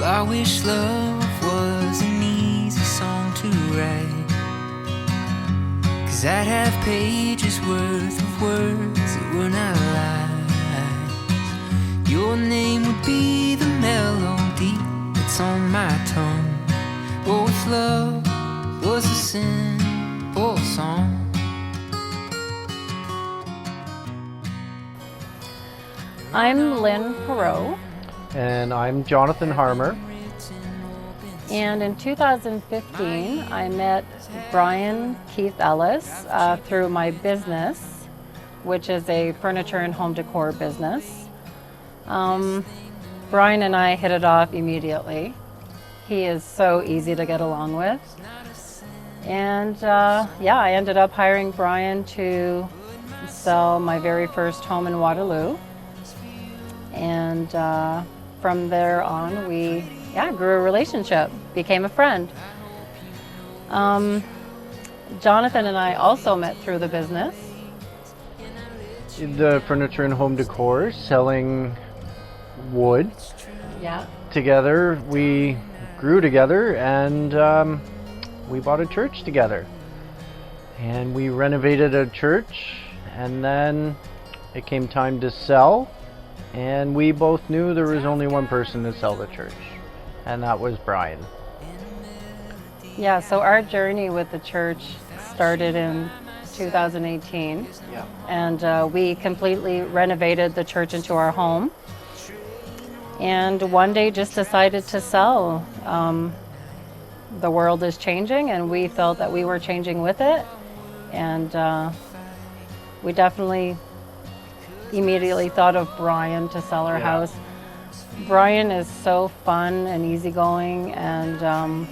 I wish love was an easy song to write, 'cause I'd have pages worth of words that were not lies. Your name would be the melody that's on my tongue. Oh, if love was a simple song. I'm Lynn Perot. And I'm Jonathan Harmer. And in 2015, I met Brian Keith Ellis through my business, which is a furniture and home decor business. Brian and I hit it off immediately. He is so easy to get along with. And I ended up hiring Brian to sell my very first home in Waterloo. And from there on, we grew a relationship, became a friend. Jonathan and I also met through the business. The furniture and home decor, selling wood. Yeah. Together, we grew together, and we bought a church together. And we renovated a church, and then it came time to sell. And we both knew there was only one person to sell the church, and that was Brian. Yeah, so our journey with the church started in 2018. Yeah. And we completely renovated the church into our home. And one day just decided to sell. The world is changing, and we felt that we were changing with it. And we definitely immediately thought of Brian to sell our house. Brian is so fun and easygoing, and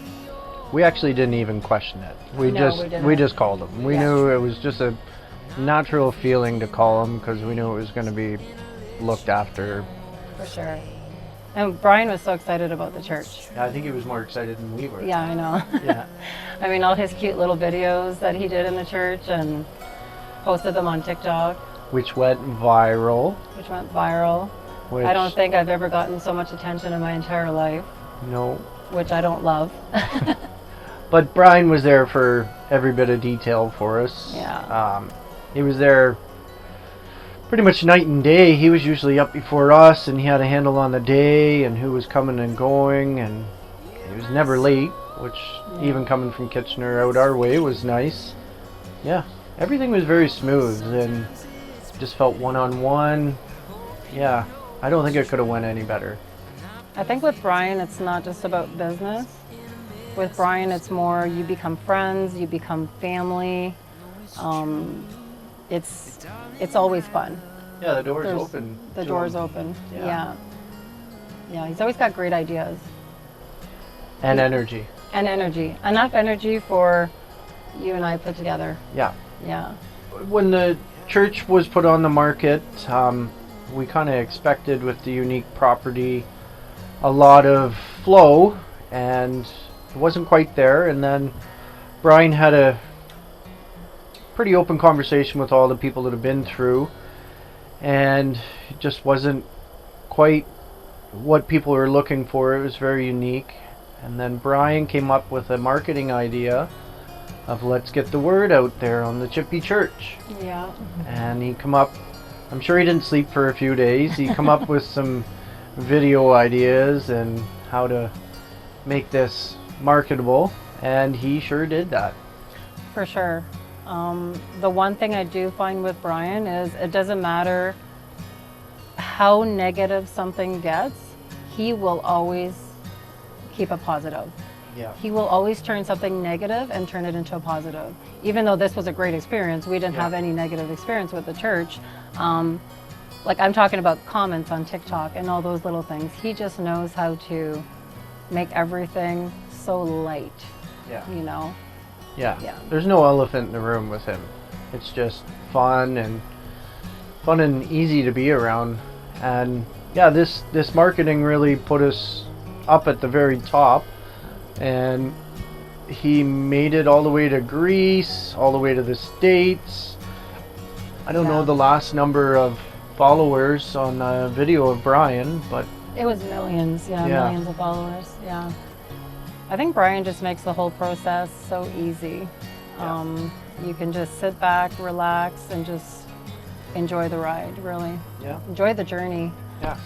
we actually didn't even question it. We just called him. We knew it was just a natural feeling to call him, because we knew it was going to be looked after. For sure. And Brian was so excited about the church. Yeah, I think he was more excited than we were. Yeah, I know. Yeah. I mean, all his cute little videos that he did in the church and posted them on TikTok. Which went viral. I don't think I've ever gotten so much attention in my entire life. No. Which I don't love. But Brian was there for every bit of detail for us. Yeah. He was there pretty much night and day. He was usually up before us, and he had a handle on the day and who was coming and going, and he was never late, which even coming from Kitchener out our way was nice. Yeah. Everything was very smooth, and just felt one-on-one. Yeah, I don't think it could have went any better. I think with Brian, it's not just about business. With Brian, it's more you become friends, you become family. It's always fun. Yeah, the door's open. The door's open. Yeah. Yeah, he's always got great ideas. And energy. And energy. Enough energy for you and I put together. Yeah. Yeah. When the church was put on the market, we kind of expected, with the unique property, a lot of flow, and it wasn't quite there. And then Brian had a pretty open conversation with all the people that have been through, and it just wasn't quite what people were looking for. It was very unique. And then Brian came up with a marketing idea of, let's get the word out there on the Chippy Church. Yeah. And he come up, I'm sure he didn't sleep for a few days. He come up with some video ideas and how to make this marketable, and he sure did that. For sure. The one thing I do find with Brian is it doesn't matter how negative something gets, he will always keep it positive. Yeah. He will always turn something negative and turn it into a positive. Even though this was a great experience, we didn't have any negative experience with the church. Like I'm talking about comments on TikTok and all those little things. He just knows how to make everything so light, you know? Yeah. There's no elephant in the room with him. It's just fun, and fun and easy to be around. And yeah, this marketing really put us up at the very top, and he made it all the way to Greece, all the way to the States. I don't know the last number of followers on a video of Brian, but it was millions, millions of followers, yeah. I think Brian just makes the whole process so easy. You can just sit back, relax, and just enjoy the ride, really. Yeah. Enjoy the journey. Yeah.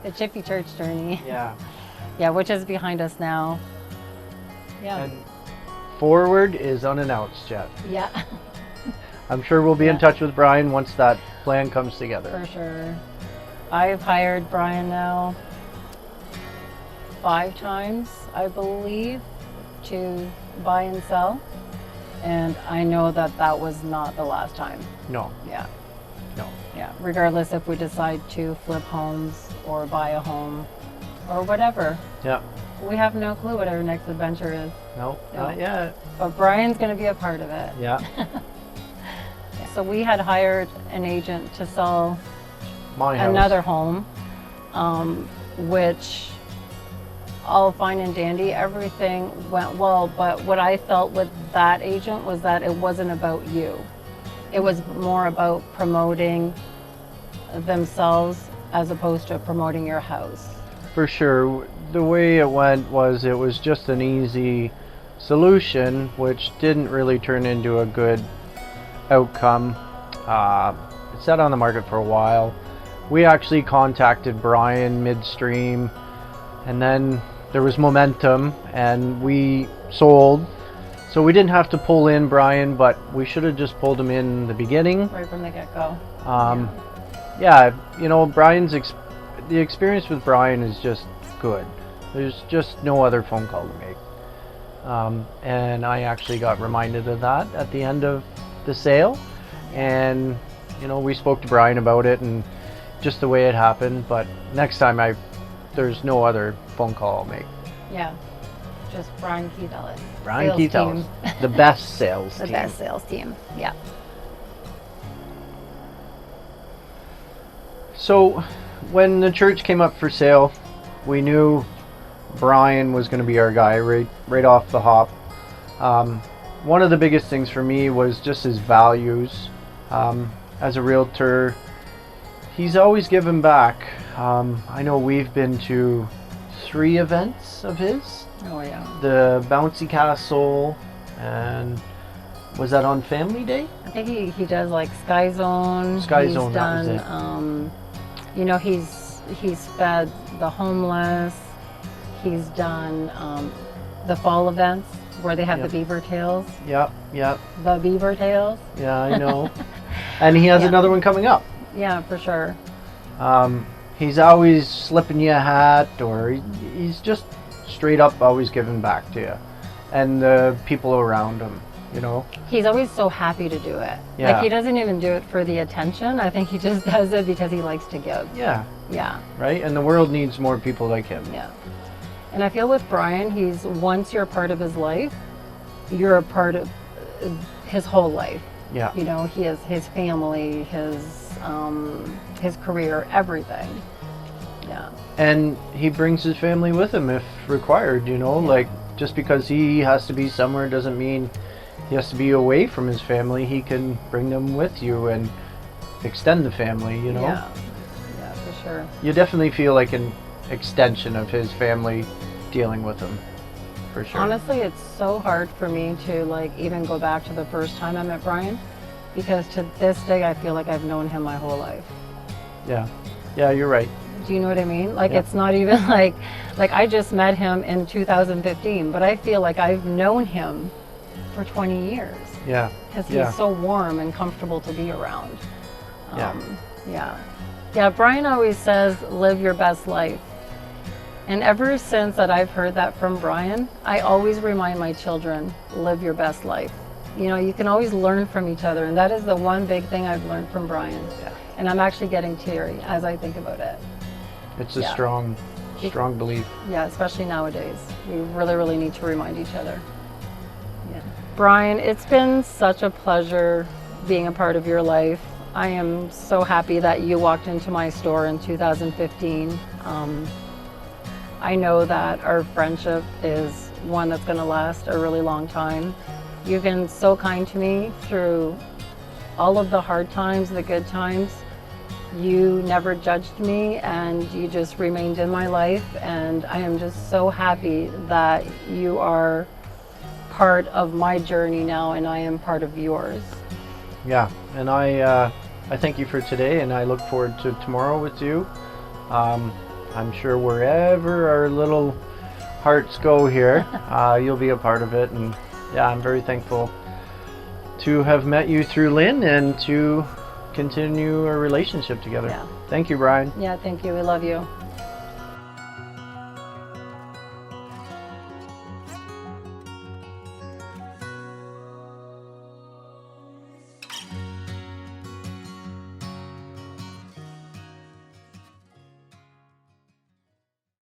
The Chippy Church journey. Yeah. Yeah, which is behind us now. Yeah. And forward is unannounced yet. Yeah. I'm sure we'll be in touch with Brian once that plan comes together. For sure. I've hired Brian now 5 times, I believe, to buy and sell. And I know that that was not the last time. No. Yeah. No. Yeah. Regardless if we decide to flip homes or buy a home or whatever. Yeah. We have no clue what our next adventure is. No, not yet. But Brian's going to be a part of it. Yeah. So we had hired an agent to sell My house. another home, which all fine and dandy, everything went well, but what I felt with that agent was that it wasn't about you. It was more about promoting themselves as opposed to promoting your house. For sure. The way it went was it was just an easy solution, which didn't really turn into a good outcome. It sat on the market for a while. We actually contacted Brian midstream, and then there was momentum and we sold. So we didn't have to pull in Brian, but we should have just pulled him in the beginning. Right from the get-go. Yeah, you know, the experience with Brian is just good. There's just no other phone call to make. And I actually got reminded of that at the end of the sale. And, you know, we spoke to Brian about it and just the way it happened. But next time there's no other phone call I'll make. Yeah, just Brian Keith Ellis. Brian Keith Ellis, the best sales The team. best sales team, yeah. So when the church came up for sale, we knew Brian was going to be our guy right off the hop. One of the biggest things for me was just his values. As a realtor, he's always given back. I know we've been to 3 events of his. Oh yeah. The Bouncy Castle, and was that on Family Day? I think he does like Sky Zone. Sky He's Zone, done, that was it. You know, he's fed the homeless. He's done the fall events where they have the beaver tails. Yep. The beaver tails. Yeah, I know. And he has another one coming up. Yeah, for sure. He's always slipping you a hat, or he's just straight up always giving back to you and the people around him, you know. He's always so happy to do it. Yeah. Like, he doesn't even do it for the attention. I think he just does it because he likes to give. Yeah. Yeah. Right? And the world needs more people like him. Yeah. And I feel with Brian, once you're a part of his life, you're a part of his whole life. Yeah. You know, he has his family, his career, everything. Yeah. And he brings his family with him if required, you know. Like, just because he has to be somewhere doesn't mean he has to be away from his family. He can bring them with you and extend the family, you know. Yeah. Yeah, for sure. You definitely feel like an extension of his family dealing with him, for sure. Honestly, it's so hard for me to like even go back to the first time I met Brian, because to this day I feel like I've known him my whole life. Yeah. Yeah, you're right. Do you know what I mean? Like, Yeah. it's not even like I just met him in 2015, but I feel like I've known him for 20 years. Yeah. Because he's so warm and comfortable to be around. Yeah. Yeah, Brian always says, live your best life. And ever since that I've heard that from Brian, I always remind my children, live your best life. You know, you can always learn from each other, and that is the one big thing I've learned from Brian. Yeah. And I'm actually getting teary as I think about it. It's a strong belief. Yeah, especially nowadays. We really, really need to remind each other. Yeah. Brian, it's been such a pleasure being a part of your life. I am so happy that you walked into my store in 2015. I know that our friendship is one that's going to last a really long time. You've been so kind to me through all of the hard times, the good times. You never judged me, and you just remained in my life, and I am just so happy that you are part of my journey now and I am part of yours. Yeah, and I thank you for today, and I look forward to tomorrow with you. I'm sure wherever our little hearts go here, you'll be a part of it, and yeah, I'm very thankful to have met you through Lynn and to continue a relationship together. Yeah. Thank you, Brian. Yeah, thank you. We love you.